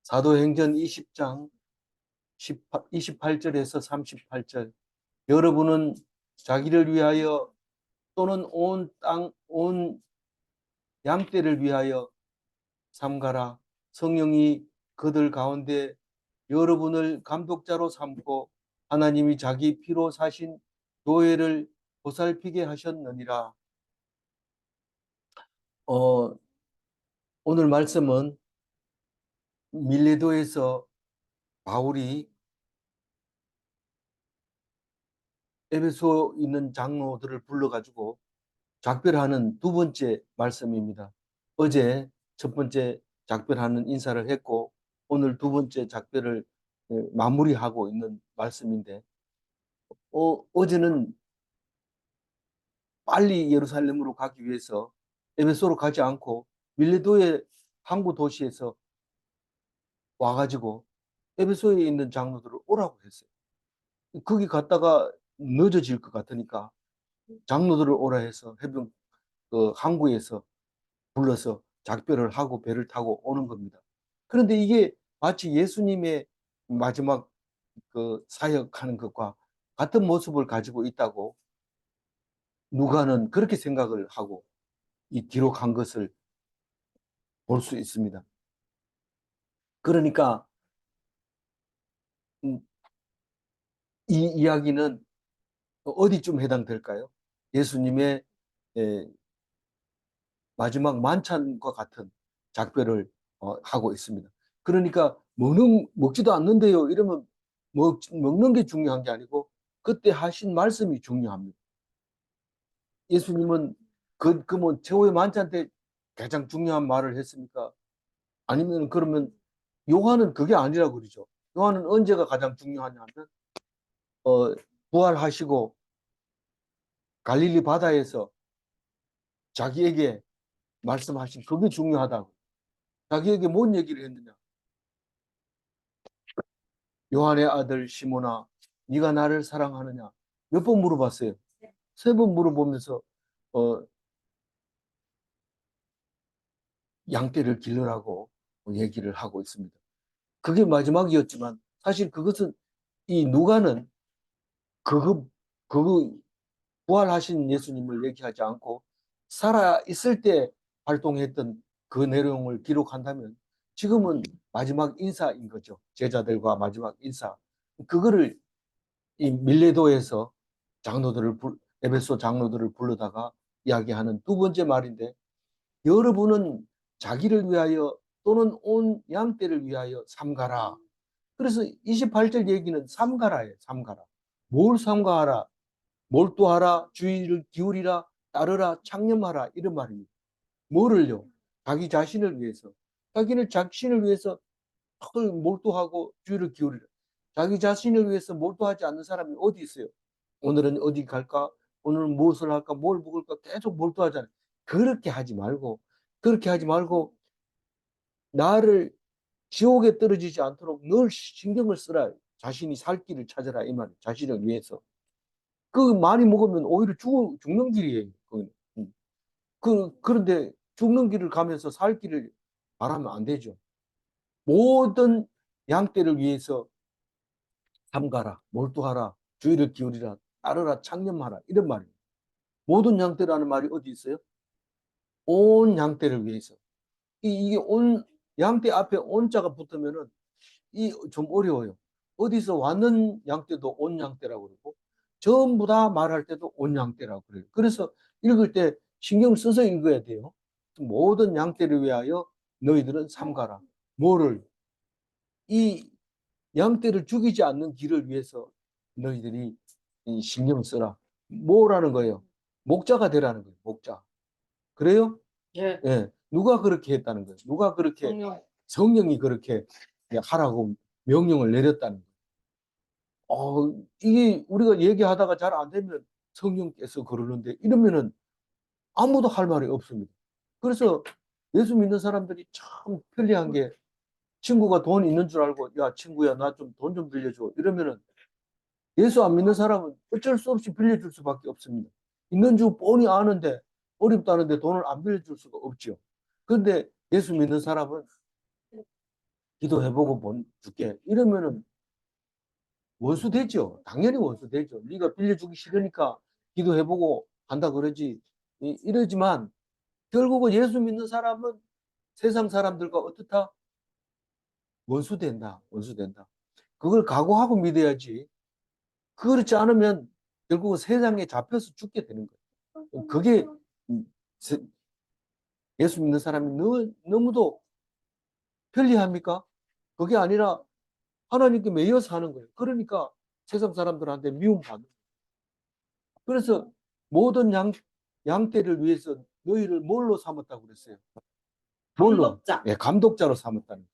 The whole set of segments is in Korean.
사도행전 20장 28절에서 38절. 여러분은 자기를 위하여 또는 온 땅, 온 양떼를 위하여 삼가라. 성령이 그들 가운데 여러분을 감독자로 삼고 하나님이 자기 피로 사신 교회를 보살피게 하셨느니라. 어, 오늘 말씀은 밀레도에서 바울이 에베소 있는 장로들을 불러가지고 작별하는 두 번째 말씀입니다. 어제 첫 번째 작별하는 인사를 했고 오늘 두 번째 작별을 마무리하고 있는 말씀인데 어제는 빨리 예루살렘으로 가기 위해서 에베소로 가지 않고 밀레도의 항구 도시에서 와가지고 에베소에 있는 장로들을 오라고 했어요. 거기 갔다가 늦어질 것 같으니까 장로들을 오라 해서 해변 그 항구에서 불러서 작별을 하고 배를 타고 오는 겁니다. 그런데 이게 마치 예수님의 마지막 그 사역하는 것과 같은 모습을 가지고 있다고 누가는 그렇게 생각을 하고 이 기록한 것을 볼 수 있습니다. 그러니까 이 이야기는 어디쯤 해당될까요? 예수님의 마지막 만찬과 같은 작별을 하고 있습니다. 그러니까 먹지도 않는데요. 이러면 먹는 게 중요한 게 아니고 그때 하신 말씀이 중요합니다. 예수님은 뭐 최후의 만찬 때 가장 중요한 말을 했습니까? 아니면 그러면 요한은 그게 아니라고 그러죠. 요한은 언제가 가장 중요하냐면 어, 부활하시고 갈릴리 바다에서 자기에게 말씀하신 그게 중요하다고. 자기에게 뭔 얘기를 했느냐? 요한의 아들 시몬아, 네가 나를 사랑하느냐? 몇 번 물어봤어요. 세 번 물어보면서 어, 양떼를 기르라고 얘기를 하고 있습니다. 그게 마지막이었지만 사실 그것은 이 누가는 그거 그거 부활하신 예수님을 얘기하지 않고 살아 있을 때 활동했던 그 내용을 기록한다면 지금은 마지막 인사인 거죠. 제자들과 마지막 인사. 그거를 이 밀레도에서 에베소 장로들을 불러다가 이야기하는 두 번째 말인데 여러분은 자기를 위하여 또는 온 양떼를 위하여 삼가라. 그래서 28절 얘기는 삼가라예요. 삼가라. 뭘 삼가하라? 몰두하라, 주의를 기울이라, 따르라, 창념하라 이런 말입니다. 뭐를요? 자기 자신을 위해서. 자신을 위해서 몰두하고 주의를 기울이라. 자기 자신을 위해서 몰두하지 않는 사람이 어디 있어요? 오늘은 어디 갈까? 오늘은 무엇을 할까? 뭘 먹을까? 계속 몰두하잖아요. 그렇게 하지 말고, 그렇게 하지 말고, 나를 지옥에 떨어지지 않도록 늘 신경을 쓰라. 자신이 살 길을 찾아라. 이 말이에요. 자신을 위해서. 그 많이 먹으면 오히려 죽는 길이에요. 그런데 죽는 길을 가면서 살 길을 바라면 안 되죠. 모든 양떼를 위해서 삼가라, 몰두하라, 주의를 기울이라, 따르라, 창념하라. 이런 말이에요. 모든 양떼라는 말이 어디 있어요? 온 양떼를 위해서. 이게 온, 양떼 앞에 온자가 붙으면은 이 좀 어려워요. 어디서 왔는 양떼도 온 양떼라고 그러고 전부 다 말할 때도 온 양떼라고 그래요. 그래서 읽을 때 신경 써서 읽어야 돼요. 모든 양떼를 위하여 너희들은 삼가라. 뭐를? 이 양떼를 죽이지 않는 길을 위해서 너희들이 이 신경 써라. 뭐라는 거예요? 목자가 되라는 거예요. 목자. 그래요? 예. 예. 누가 그렇게 했다는 거예요? 누가 그렇게 성령이 그렇게 하라고 명령을 내렸다는 거예요. 이게 우리가 얘기하다가 잘 안 되면 성령께서 그러는데 이러면은 아무도 할 말이 없습니다. 그래서 예수 믿는 사람들이 참 편리한 게 친구가 돈 있는 줄 알고 야 친구야 나 좀 돈 좀 빌려줘 이러면은 예수 안 믿는 사람은 어쩔 수 없이 빌려줄 수밖에 없습니다. 있는 줄 뻔히 아는데 어렵다는데 돈을 안 빌려줄 수가 없죠. 그런데 예수 믿는 사람은 기도해보고 줄게. 이러면은 원수 되죠. 당연히 원수 되죠. 네가 빌려주기 싫으니까 기도해보고 한다 그러지. 이러지만 결국은 예수 믿는 사람은 세상 사람들과 어떻다? 원수 된다. 원수 된다. 그걸 각오하고 믿어야지. 그렇지 않으면 결국은 세상에 잡혀서 죽게 되는 거예요. 그게 예수 믿는 사람이 너무도 편리합니까? 그게 아니라 하나님께 매여 사는 거예요. 그러니까 세상 사람들한테 미움받는 거예요. 그래서 모든 양떼를 위해서 너희를 뭘로 삼았다고 그랬어요? 뭘로? 감독자. 예, 감독자로 삼았다는 거예요.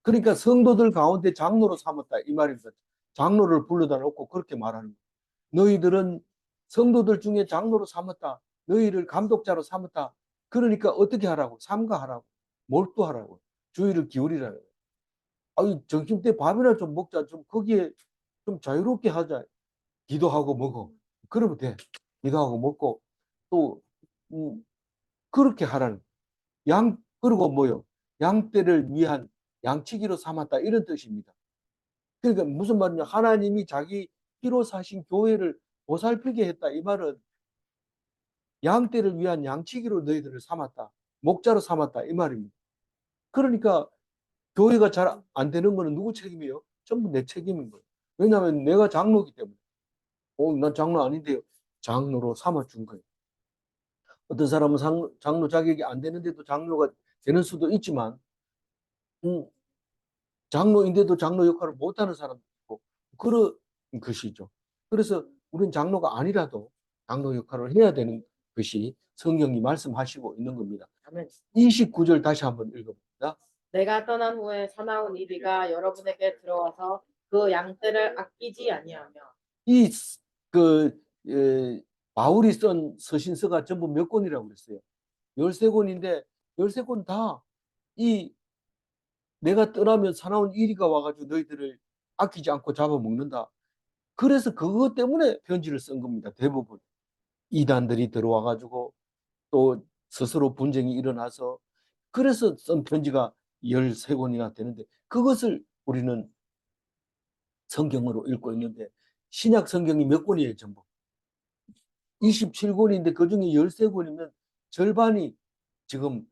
그러니까 성도들 가운데 장로로 삼았다 이 말입니다. 장로를 불러다 놓고 그렇게 말하는 거예요. 너희들은 성도들 중에 장로로 삼았다. 너희를 감독자로 삼았다. 그러니까 어떻게 하라고? 삼가하라고. 몰두하라고. 주의를 기울이라고. 아니, 점심때 밥이나 좀 먹자. 좀 거기에 좀 자유롭게 하자. 기도하고 먹어. 그러면 돼. 기도하고 먹고 또 그렇게 하라는 그리고 뭐요? 양떼를 위한 양치기로 삼았다 이런 뜻입니다. 그러니까 무슨 말이냐? 하나님이 자기 피로 사신 교회를 보살피게 했다 이 말은 양떼를 위한 양치기로 너희들을 삼았다. 목자로 삼았다 이 말입니다. 그러니까 교회가 잘 안 되는 거는 누구 책임이에요? 전부 내 책임인 거예요. 왜냐하면 내가 장로이기 때문에. 난 장로 아닌데요. 장로로 삼아준 거예요. 어떤 사람은 장로 자격이 안 되는데도 장로가 되는 수도 있지만, 음, 장로인데도 장로 역할을 못하는 사람도 있고, 그런 것이죠. 그래서 우리는 장로가 아니라도 장로 역할을 해야 되는 것이 성경이 말씀하시고 있는 겁니다. 아멘. 29절 다시 한번 읽어봅니다. 내가 떠난 후에 사나운 이리가 여러분에게 들어와서 그 양떼를 아끼지 아니하며. 이, 그, 바울이 쓴 서신서가 전부 몇 권이라고 그랬어요? 13권인데, 13권 다 이 내가 떠나면 사나운 이리가 와가지고 너희들을 아끼지 않고 잡아먹는다. 그래서 그것 때문에 편지를 쓴 겁니다. 대부분. 이단들이 들어와가지고 또 스스로 분쟁이 일어나서 그래서 쓴 편지가 13권이나 되는데 그것을 우리는 성경으로 읽고 있는데 신약 성경이 몇 권이에요, 전부? 27권인데 그중에 13권이면 절반이 지금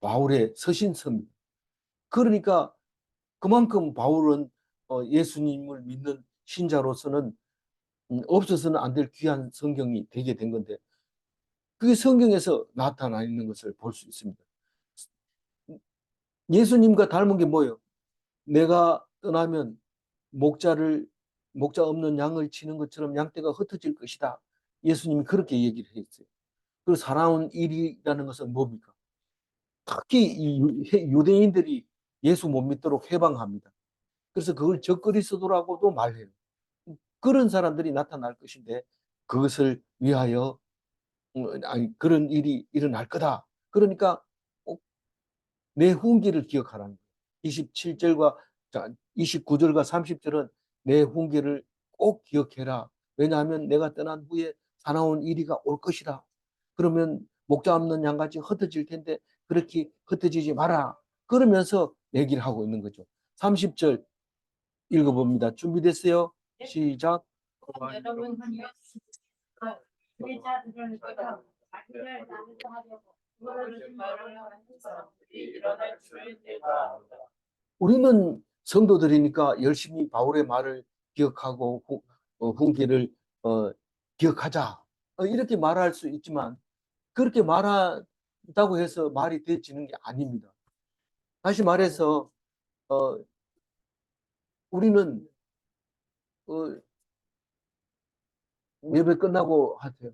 바울의 서신서입니다. 그러니까 그만큼 바울은 예수님을 믿는 신자로서는 없어서는 안 될 귀한 성경이 되게 된 건데 그게 성경에서 나타나 있는 것을 볼 수 있습니다. 예수님과 닮은 게 뭐예요? 내가 떠나면 목자 없는 양을 치는 것처럼 양떼가 흩어질 것이다. 예수님이 그렇게 얘기를 했어요. 그리고 살아온 일이라는 것은 뭡니까? 특히 이 유대인들이 예수 못 믿도록 해방합니다. 그래서 그걸 적그리스도라고도 말해요. 그런 사람들이 나타날 것인데 그것을 위하여 그런 일이 일어날 거다. 그러니까 꼭 내 훈계를 기억하라는 거예요. 27절과 29절과 30절은 내 훈계를 꼭 기억해라. 왜냐하면 내가 떠난 후에 사나운 일이가 올 것이다. 그러면 목자 없는 양같이 흩어질 텐데 그렇게 흩어지지 마라. 그러면서 얘기를 하고 있는 거죠. 30절 읽어봅니다. 준비됐어요? 시작. 여러분 제자들은 자기를 나누게 하려고 우리는 성도들이니까 열심히 바울의 말을 기억하고 훈계를 기억하자. 이렇게 말할 수 있지만 그렇게 말한다고 해서 말이 되지는 게 아닙니다. 다시 말해서 어, 우리는 어, 예배 끝나고 하세요.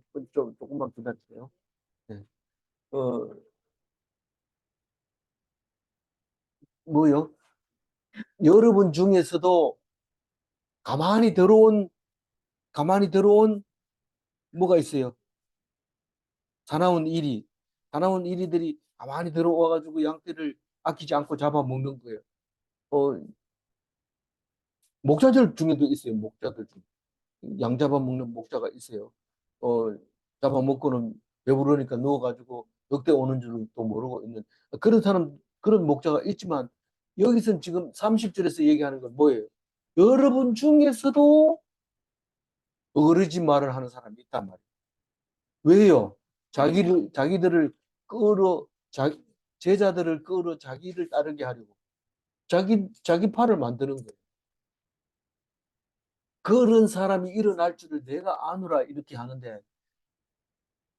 조금만 기다리세요. 네. 어, 뭐요? 여러분 중에서도 가만히 들어온 뭐가 있어요? 사나운 이리, 사나운 이리들이 가만히 들어와가지고 양떼를 아끼지 않고 잡아먹는 거예요. 어, 목자들 중에도 있어요. 목자들 중에. 양 잡아먹는 목자가 있어요. 어, 잡아먹고는 배부르니까 누워가지고 역대 오는 줄도 모르고 있는 그런 사람, 그런 목자가 있지만 여기서는 지금 30절에서 얘기하는 건 뭐예요? 여러분 중에서도 어그러진 말을 하는 사람이 있단 말이에요. 왜요? 자기들을 끌어, 제자들을 끌어 자기를 따르게 하려고. 자기 팔을 만드는 거예요. 그런 사람이 일어날 줄을 내가 아노라 이렇게 하는데,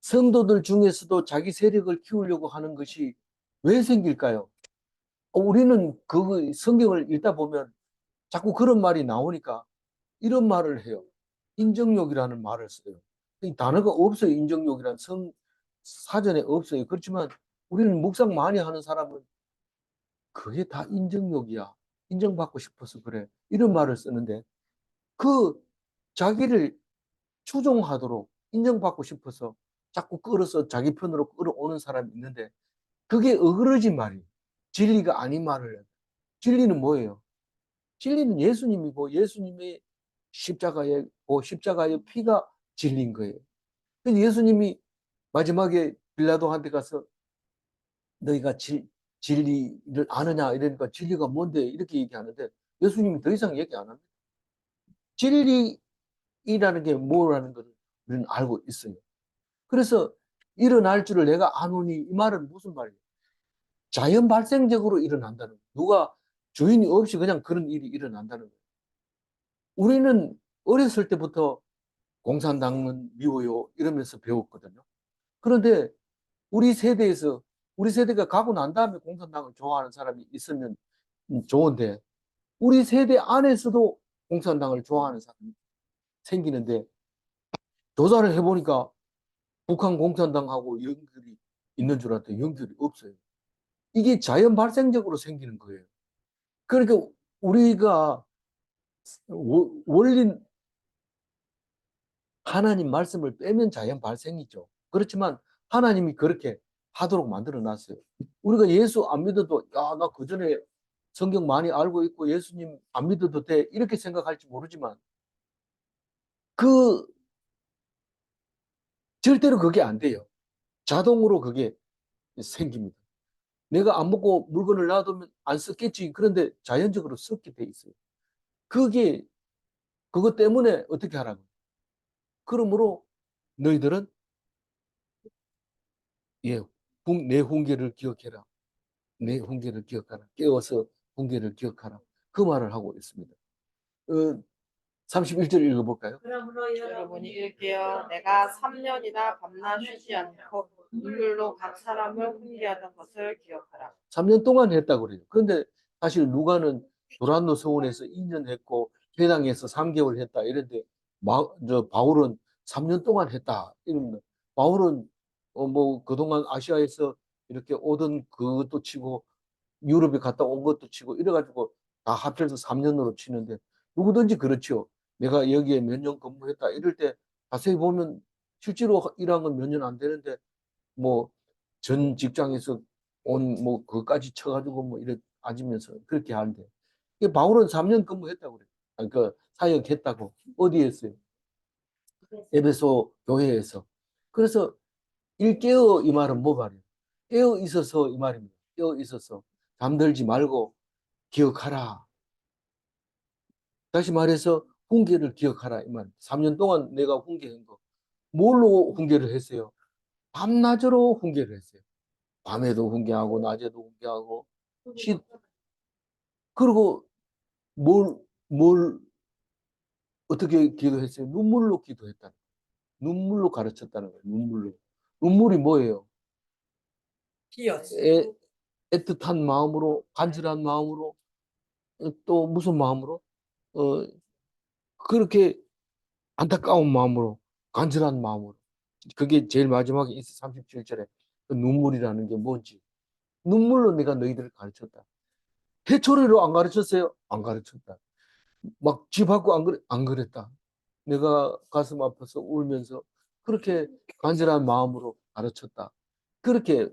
성도들 중에서도 자기 세력을 키우려고 하는 것이 왜 생길까요? 우리는 그 성경을 읽다 보면 자꾸 그런 말이 나오니까 이런 말을 해요. 인정욕이라는 말을 써요. 이 단어가 없어요. 인정욕이란 사전에 없어요. 그렇지만 우리는 묵상 많이 하는 사람은 그게 다 인정욕이야. 인정받고 싶어서 그래. 이런 말을 쓰는데, 그 자기를 추종하도록 인정받고 싶어서 자꾸 끌어서 자기 편으로 끌어오는 사람이 있는데, 그게 어그러진 말이에요. 진리가 아닌 말을 해요. 진리는 뭐예요? 진리는 예수님이고 예수님의 십자가의 피가 진리인 거예요. 그래서 예수님이 마지막에 빌라도한테 가서 너희가 진리를 아느냐 이러니까 진리가 뭔데 이렇게 얘기하는데, 예수님이 더 이상 얘기 안 합니다. 진리라는 게 뭐라는 걸 우리는 알고 있어요. 그래서 일어날 줄을 내가 아노니, 이 말은 무슨 말이에요? 자연 발생적으로 일어난다는 거예요. 누가 주인이 없이 그냥 그런 일이 일어난다는 거예요. 우리는 어렸을 때부터 공산당은 미워요 이러면서 배웠거든요. 그런데 우리 세대에서, 우리 세대가 가고 난 다음에 공산당을 좋아하는 사람이 있으면 좋은데, 우리 세대 안에서도 공산당을 좋아하는 사람이 생기는데, 조사를 해보니까 북한 공산당하고 연결이 있는 줄 알았더니 연결이 없어요. 이게 자연 발생적으로 생기는 거예요. 그러니까 우리가 원리, 하나님 말씀을 빼면 자연 발생이죠. 그렇지만 하나님이 그렇게 하도록 만들어 놨어요. 우리가 예수 안 믿어도, 야, 나 그전에 성경 많이 알고 있고 예수님 안 믿어도 돼, 이렇게 생각할지 모르지만, 그 절대로 그게 안 돼요. 자동으로 그게 생깁니다. 내가 안 먹고 물건을 놔두면 안 썩겠지. 그런데 자연적으로 썩게 돼 있어요. 그게, 그것 때문에 어떻게 하라고. 그러므로 너희들은, 예, 내 훈계를 기억해라. 내 훈계를 기억하라. 깨워서 훈계를 기억하라. 그 말을 하고 있습니다. 31절 읽어볼까요? 그러므로 여러분이 읽게요. 내가 3년이나 밤낮 쉬지 않고 눈물로 각 사람을 훈계하던 것을 기억하라. 3년 동안 했다고 그래요. 그런데 사실 누가는 도란노 서원에서 2년 했고 회당에서 3개월 했다 이런데, 바울은 3년 동안 했다 이럽니다. 바울은 뭐 그동안 아시아에서 이렇게 오던 그것도 치고 유럽에 갔다 온 것도 치고 이래가지고 다 합쳐서 3년으로 치는데, 누구든지 그렇죠. 내가 여기에 몇 년 근무했다 이럴 때 자세히 보면 실제로 일한 건 몇 년 안 되는데, 뭐 전 직장에서 온 뭐 그까지 쳐가지고 뭐 이래 앉으면서 그렇게 하는데, 바울은 3년 근무했다고 그래요. 아니, 그 사역했다고. 어디에 했어요? 에베소 교회에서. 그래서 일깨어, 이 말은 뭐 말이에요? 깨어 있어서 이 말입니다. 깨어 있어서 잠들지 말고 기억하라. 다시 말해서 훈계를 기억하라 이 말. 3년 동안 내가 훈계한 거 뭘로 훈계를 했어요? 밤낮으로 훈계를 했어요. 밤에도 훈계하고 낮에도 훈계하고. 시, 그리고 뭘 어떻게 기도했어요? 눈물로 기도했다. 눈물로 가르쳤다는 거예요. 눈물로. 눈물이 뭐예요? 피였어. 애틋한 마음으로, 간절한 마음으로, 또 무슨 마음으로? 어, 그렇게 안타까운 마음으로, 간절한 마음으로. 그게 제일 마지막에 있어, 37절에. 그 눈물이라는 게 뭔지. 눈물로 내가 너희들을 가르쳤다. 회초리로 안 가르쳤어요? 안 가르쳤다. 막 집 앞고 안 그랬다. 내가 가슴 아파서 울면서 그렇게 간절한 마음으로 가르쳤다. 그렇게,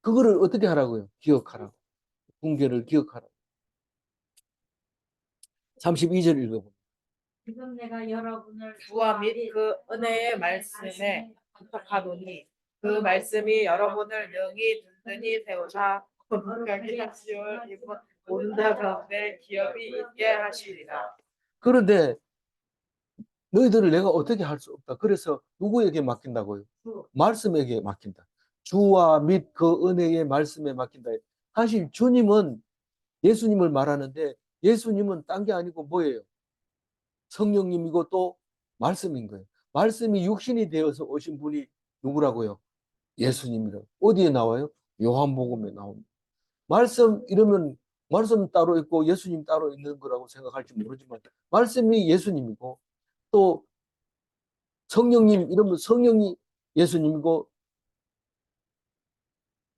그거를 어떻게 하라고요? 기억하라고. 훈계를 기억하라고. 32절 읽어보면. 지금 내가 여러분을 주와 및 그 은혜의 말씀에 부탁하노니 그 말씀이 여러분을 능히 든든히 세우사 거룩하게 하시오. 이번 온다 가운데 기업이 있게 하시리라. 그런데 너희들을 내가 어떻게 할 수 없다. 그래서 누구에게 맡긴다고요? 말씀에게 맡긴다. 주와 및 그 은혜의 말씀에 맡긴다. 사실 주님은 예수님을 말하는데 예수님은 딴 게 아니고 뭐예요? 성령님이고 또 말씀인 거예요. 말씀이 육신이 되어서 오신 분이 누구라고요? 예수님이라고. 어디에 나와요? 요한복음에 나옵니다. 말씀 이러면 말씀 따로 있고 예수님 따로 있는 거라고 생각할지 모르지만 말씀이 예수님이고 또 성령님 이러면 성령이 예수님이고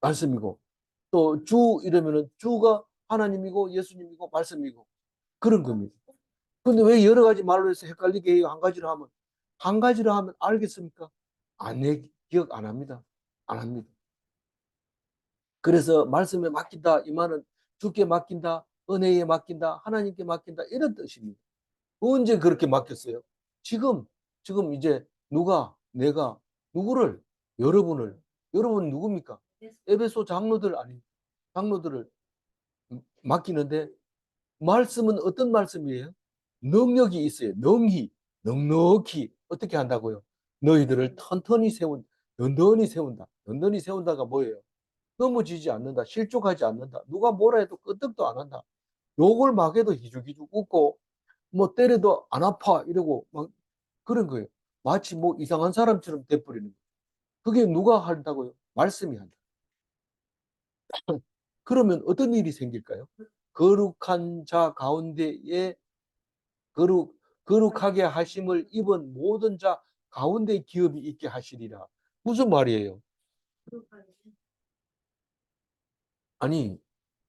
말씀이고 또 주 이러면은 주가 하나님이고 예수님이고 말씀이고 그런 겁니다. 근데 왜 여러 가지 말로 해서 헷갈리게 해요? 한 가지로 하면 알겠습니까? 기억 안 합니다. 안 합니다. 그래서 말씀에 맡긴다 이 말은 주께 맡긴다, 은혜에 맡긴다, 하나님께 맡긴다 이런 뜻입니다. 언제 그렇게 맡겼어요? 지금 지금 이제 내가 누구를 여러분 누굽니까? 에베소 장로들 아니 장로들을 맡기는데 말씀은 어떤 말씀이에요? 능력이 있어요. 넉넉히 어떻게 한다고요? 너희들을 든든히 세운다. 든든히 세운다가 뭐예요? 넘어지지 않는다. 실족하지 않는다. 누가 뭐라 해도 끄떡도 안 한다. 욕을 막 해도 희죽희죽 웃고 뭐 때려도 안 아파 이러고 막 그런 거예요. 마치 뭐 이상한 사람처럼 돼버리는 거예요. 그게 누가 한다고요? 말씀이 한다. 그러면 어떤 일이 생길까요? 거룩한 자 가운데에 거룩하게 하심을 입은 모든 자 가운데 기업이 있게 하시리라. 무슨 말이에요? 아니,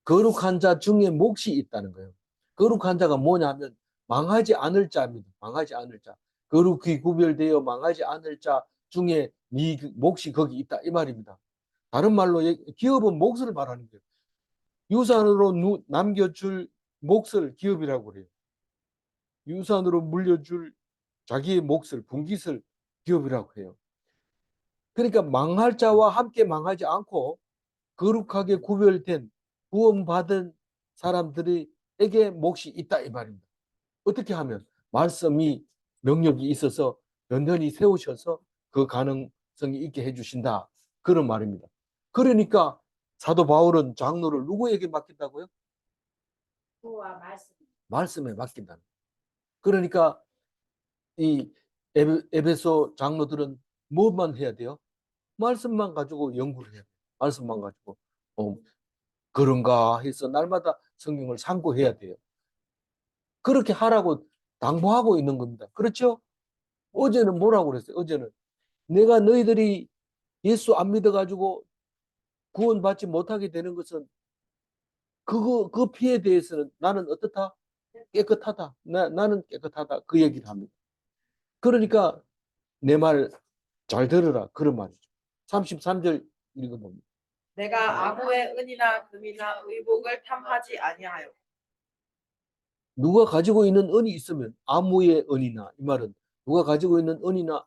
거룩한 자 중에 몫이 있다는 거예요. 거룩한 자가 뭐냐면 망하지 않을 자입니다. 망하지 않을 자. 거룩히 구별되어 망하지 않을 자 중에 네 몫이 거기 있다. 이 말입니다. 다른 말로 기업은 몫을 말하는 거예요. 유산으로 남겨줄 몫을 기업이라고 그래요. 유산으로 물려줄 자기의 몫을, 분깃을 기업이라고 해요. 그러니까 망할 자와 함께 망하지 않고 거룩하게 구별된 구원받은 사람들에게 몫이 있다 이 말입니다. 어떻게 하면 말씀이 능력이 있어서 연연히 세우셔서 그 가능성이 있게 해주신다 그런 말입니다. 그러니까 사도 바울은 장로를 누구에게 맡긴다고요? 주와 말씀. 말씀에 맡긴다는. 그러니까 이 에베소 장로들은 뭐만 해야 돼요? 말씀만 가지고 연구를 해야 돼요. 말씀만 가지고 어, 그런가 해서 날마다 성경을 상고해야 돼요. 그렇게 하라고 당부하고 있는 겁니다. 그렇죠? 어제는 뭐라고 그랬어요? 어제는 내가 너희들이 예수 안 믿어가지고 구원받지 못하게 되는 것은 그 피에 대해서는 나는 어떻다? 깨끗하다. 나는 깨끗하다. 그 얘기를 합니다. 그러니까 내 말 잘 들으라. 그런 말이죠. 33절 읽어봅니다. 내가 아무의 은이나 금이나 의복을 탐하지 아니하여. 누가 가지고 있는 은이 있으면 아무의 은이나 이 말은 누가 가지고 있는 은이나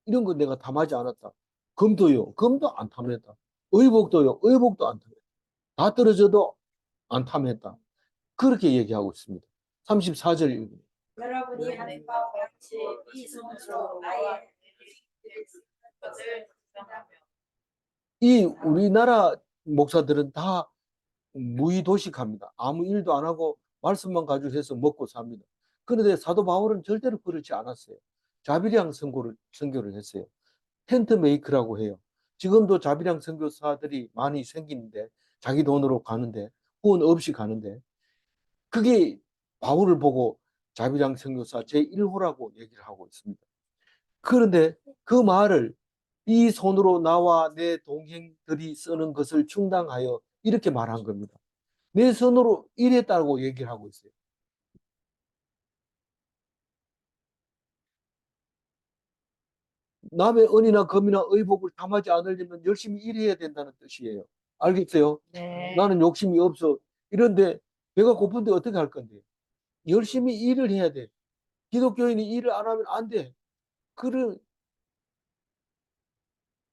이런 거 내가 탐하지 않았다. 금도요. 금도 안 탐했다. 의복도요. 의복도 안 탐했다. 다 떨어져도 안 탐했다. 그렇게 얘기하고 있습니다. 34절 읽습니다. 여러분이 하는 바와 같이 이 손으로 나의 것을 증명하며. 이 우리나라 목사들은 다 무의도식합니다. 아무 일도 안 하고 말씀만 가지고 해서 먹고 삽니다. 그런데 사도 바울은 절대로 그렇지 않았어요. 자비량 선교를 했어요. 텐트 메이크라고 해요. 지금도 자비량 선교사들이 많이 생기는데 자기 돈으로 가는데 후원 없이 가는데 그게 바울을 보고 자비량 선교사 제1호라고 얘기를 하고 있습니다. 그런데 그 말을 이 손으로 나와 내 동행들이 쓰는 것을 충당하여 이렇게 말한 겁니다. 내 손으로 일했다고 얘기를 하고 있어요. 남의 은이나 금이나 의복을 탐하지 않으려면 열심히 일해야 된다는 뜻이에요. 알겠어요? 네. 나는 욕심이 없어. 이런데 배가 고픈데 어떻게 할 건데? 열심히 일을 해야 돼. 기독교인이 일을 안 하면 안 돼. 그런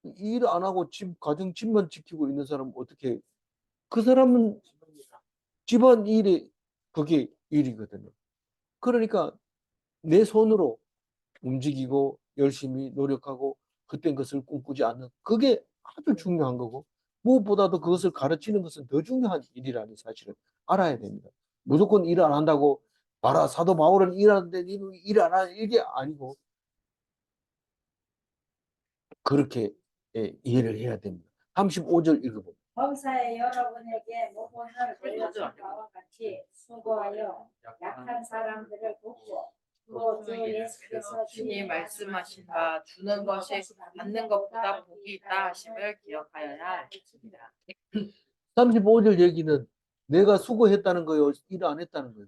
일을 안 하고 가정 집만 지키고 있는 사람은 어떻게 그 사람은 집안 일이 그게 일이거든요. 그러니까 내 손으로 움직이고 열심히 노력하고 그땐 것을 꿈꾸지 않는 그게 아주 중요한 거고 무엇보다도 그것을 가르치는 것은 더 중요한 일이라는 사실을 알아야 됩니다. 무조건 일 안 한다고 봐라 사도 바울은 일하는데 니는 일 안 하는 이게 아니고 그렇게 이해를 해야 됩니다. 35절 읽어보세요. 범사에 여러분에게 모범을 보여준 바와 같이 수고하여 약한 사람들을 돕고 또 주 예수께서 주님 말씀하신 바 주는 것이 받는 것보다 복이 있다 하심을 기억하여야 하겠습니다. 35절 얘기는 내가 수고했다는 거예요. 일 안 했다는 거예요.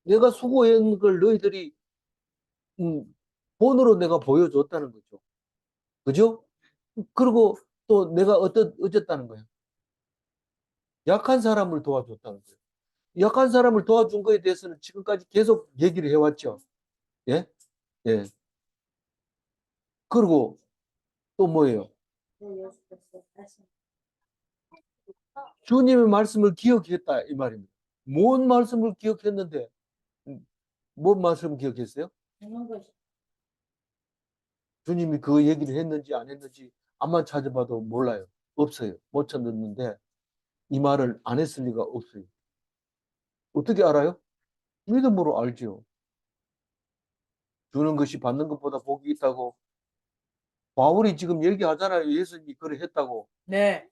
내가 수고한 걸 너희들이 본으로 내가 보여줬다는 거죠. 그죠? 그리고 또 내가 어쨌다는 거예요. 약한 사람을 도와줬다는 거예요. 약한 사람을 도와준 거에 대해서는 지금까지 계속 얘기를 해왔죠. 예? 예. 그리고 또 뭐예요? 예수께서 다시 주님의 말씀을 기억했다 이 말입니다. 뭔 말씀을 기억했는데 뭔 말씀을 기억했어요? 주는 것이 주님이 그 얘기를 했는지 안 했는지 암만 찾아봐도 몰라요. 없어요. 못 찾는데 이 말을 안 했을 리가 없어요. 어떻게 알아요? 믿음으로 알지요. 주는 것이 받는 것보다 복이 있다고 바울이 지금 얘기하잖아요. 예수님이 그래 했다고. 네,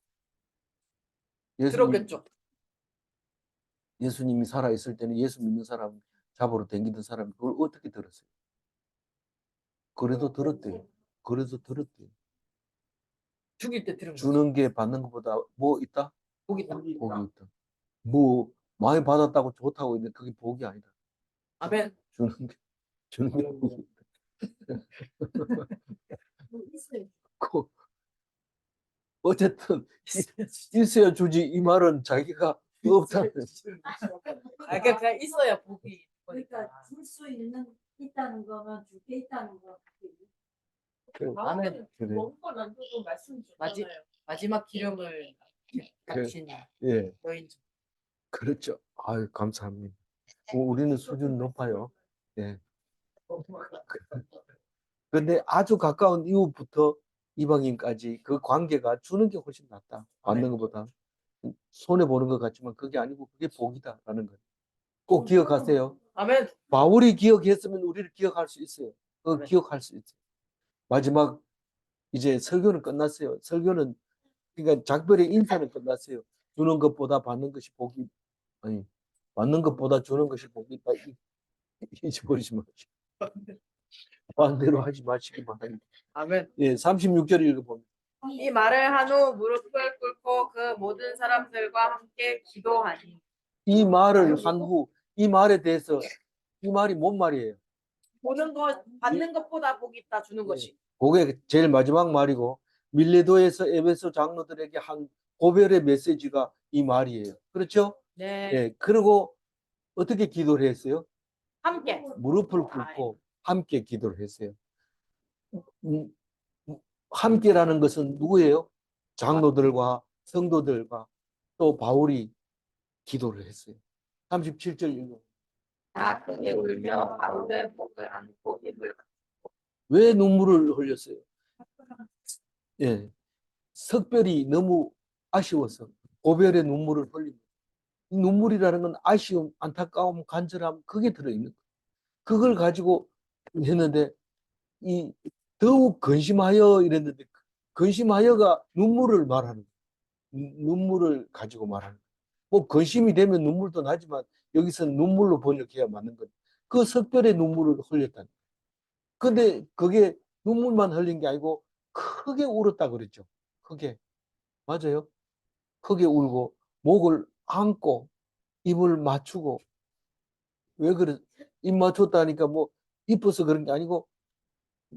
들었겠죠. 예수님이 살아있을 때는 예수 믿는 사람 잡으러 다니던 사람이 그걸 어떻게 들었어요? 그래도 들었대요. 그래도 들었대요. 죽일 때 들은 거죠. 주는 게 받는 것보다 뭐 있다? 복이 있다. 복이 있다. 뭐 많이 받았다고 좋다고 했는데 그게 복이 아니다. 아멘. 주는 게 복이 있다. 있어요. 그 어쨌든 있어야 주지 이 말은 자기가 없다는 그냥 있어야 복이 그러니까 줄 수 있다는 거는 줄 게 있다는 거. 아멘. 그래. 먹은 안 주고 말씀 줬잖아요. 마지막 기름을 바친 예, 여인. 그렇죠. 아유, 감사합니다. 우리는 수준 높아요. 예. 근데 아주 가까운 이후부터 이방인까지 그 관계가 주는 게 훨씬 낫다. 받는 것보다. 손해 보는 것 같지만 그게 아니고 그게 복이다라는 거. 꼭 기억하세요. 아멘. 바울이 기억했으면 우리를 기억할 수 있어요. 기억할 수 있어요. 마지막 이제 설교는 끝났어요. 설교는 그러니까 작별의 인사는 끝났어요. 주는 것보다 받는 것이 복이 아니 받는 것보다 주는 것이 복이 있다. 잊어버리지 마시고 반대로 하지 마시기 바랍니다. 아멘. 예, 36절 읽어봅니다. 이 말을 한 후 무릎을 꿇고 그 모든 사람들과 함께 기도하니. 이 말을 한 후 이 말에 대해서 이 말이 뭔 말이에요? 보는 것 받는 것보다 복이 있다 주는 것이. 그게 제일 마지막 말이고 밀레도에서 에베소 장로들에게 한 고별의 메시지가 이 말이에요. 그렇죠? 네. 예, 그리고 어떻게 기도를 했어요? 함께. 무릎을 꿇고 함께 기도를 했어요. 음, 함께라는 것은 누구예요? 장로들과 성도들과 또 바울이 기도를 했어요. 37절 읽어. 다 크게 울며 바울의 목을 안고 입을. 왜 눈물을 흘렸어요? 예, 석별이 너무 아쉬워서 고별의 눈물을 흘립니다. 이 눈물이라는 건 아쉬움, 안타까움, 간절함 그게 들어있는 거예요. 그걸 가지고 했는데 이 더욱 근심하여 이랬는데 근심하여가 눈물을 말하는 거예요. 눈물을 가지고 말하는 거예요. 뭐 근심이 되면 눈물도 나지만 여기서 눈물로 번역해야 맞는 거예요. 그 석별의 눈물을 흘렸다는 거예요. 근데 그게 눈물만 흘린 게 아니고 크게 울었다 그랬죠. 크게. 맞아요. 크게 울고 목을 안고 입을 맞추고 왜 그래? 입 맞췄다니까 뭐 이뻐서 그런 게 아니고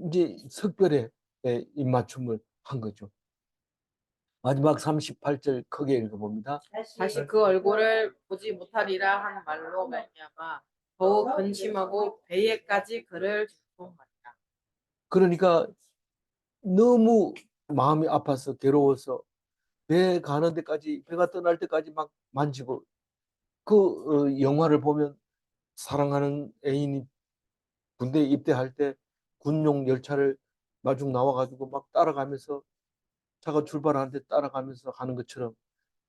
이제 석별에 입맞춤을 한 거죠. 마지막 38절 크게 읽어봅니다. 다시 그 얼굴을 보지 못하리라 한 말로 말미암아 더욱 근심하고 배에까지 그를 두통하니라. 그러니까 너무 마음이 아파서 괴로워서 배 가는 데까지, 배가 떠날 때까지 막 만지고, 그 영화를 보면 사랑하는 애인이 군대에 입대할 때 군용 열차를 마중 나와가지고 막 따라가면서 차가 출발하는데 따라가면서 하는 것처럼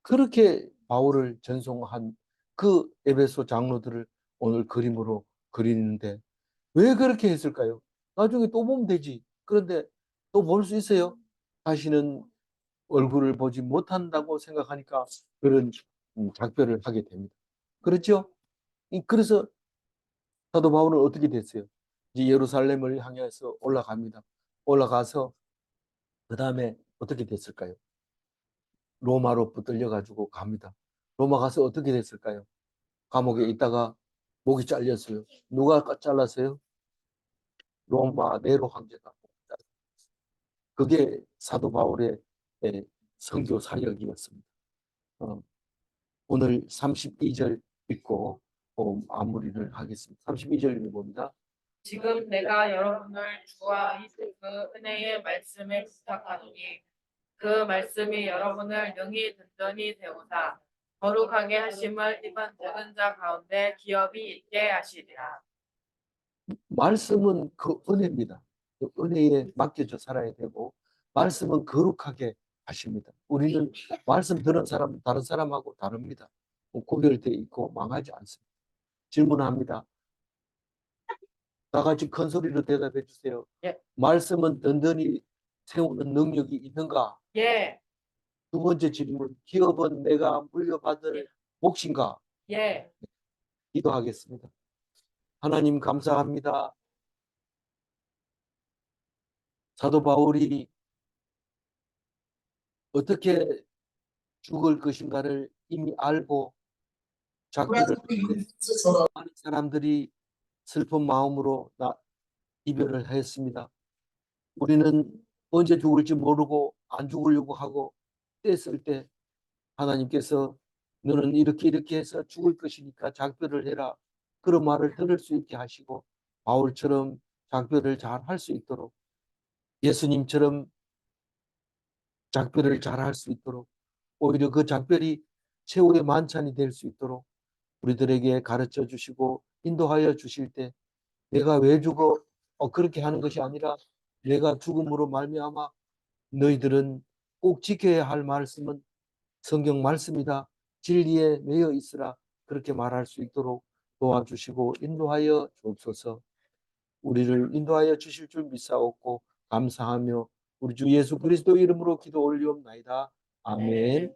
그렇게 바울을 전송한 그 에베소 장로들을 오늘 그림으로 그리는데 왜 그렇게 했을까요? 나중에 또 보면 되지. 그런데 또 볼 수 있어요. 다시는 얼굴을 보지 못한다고 생각하니까 그런 작별을 하게 됩니다. 그렇죠? 그래서 사도 바울은 어떻게 됐어요? 이제 예루살렘을 향해서 올라갑니다. 올라가서 그 다음에 어떻게 됐을까요? 로마로 붙들려 가지고 갑니다. 로마 가서 어떻게 됐을까요? 감옥에 있다가 목이 잘렸어요. 누가 잘랐어요? 로마 네로 황제가. 그게 사도 바울의 선교 사역이었습니다. 어, 오늘 32절 읽고 마무리를 하겠습니다. 32절 읽어봅니다. 지금 내가 여러분을 주와 그 은혜의 말씀에 부탁하노니 그 말씀이 여러분을 능히 든든히 세우사 거룩하게 하심을 입은 모든 자 가운데 기업이 있게 하시리라. 말씀은 그 은혜입니다. 그 은혜에 맡겨져 살아야 되고 말씀은 거룩하게 하십니다. 우리는 말씀 들은 사람 다른 사람하고 다릅니다. 구별되어 있고 망하지 않습니다. 질문합니다. 다 같이 큰 소리로 대답해 주세요. 예. 말씀은 든든히 세우는 능력이 있는가? 예, 두 번째 질문. 기업은 내가 물려받을 몫인가? 예. 기도하겠습니다. 하나님 감사합니다. 사도 바울이 어떻게 죽을 것인가를 이미 알고 작별을 했는데 많은 사람들이 슬픈 마음으로 이별을 했습니다. 우리는 언제 죽을지 모르고 안 죽으려고 하고 뗐을 때 하나님께서 너는 이렇게 이렇게 해서 죽을 것이니까 작별을 해라. 그런 말을 들을 수 있게 하시고 바울처럼 작별을 잘 할 수 있도록 예수님처럼 작별을 잘 할 수 있도록 오히려 그 작별이 최후의 만찬이 될 수 있도록 우리들에게 가르쳐 주시고 인도하여 주실 때 내가 왜 죽어 그렇게 하는 것이 아니라 내가 죽음으로 말미암아 너희들은 꼭 지켜야 할 말씀은 성경 말씀이다. 진리에 매여 있으라. 그렇게 말할 수 있도록 도와주시고 인도하여 주옵소서. 우리를 인도하여 주실 줄 믿사옵고 감사하며 우리 주 예수 그리스도 이름으로 기도 올리옵나이다. 아멘.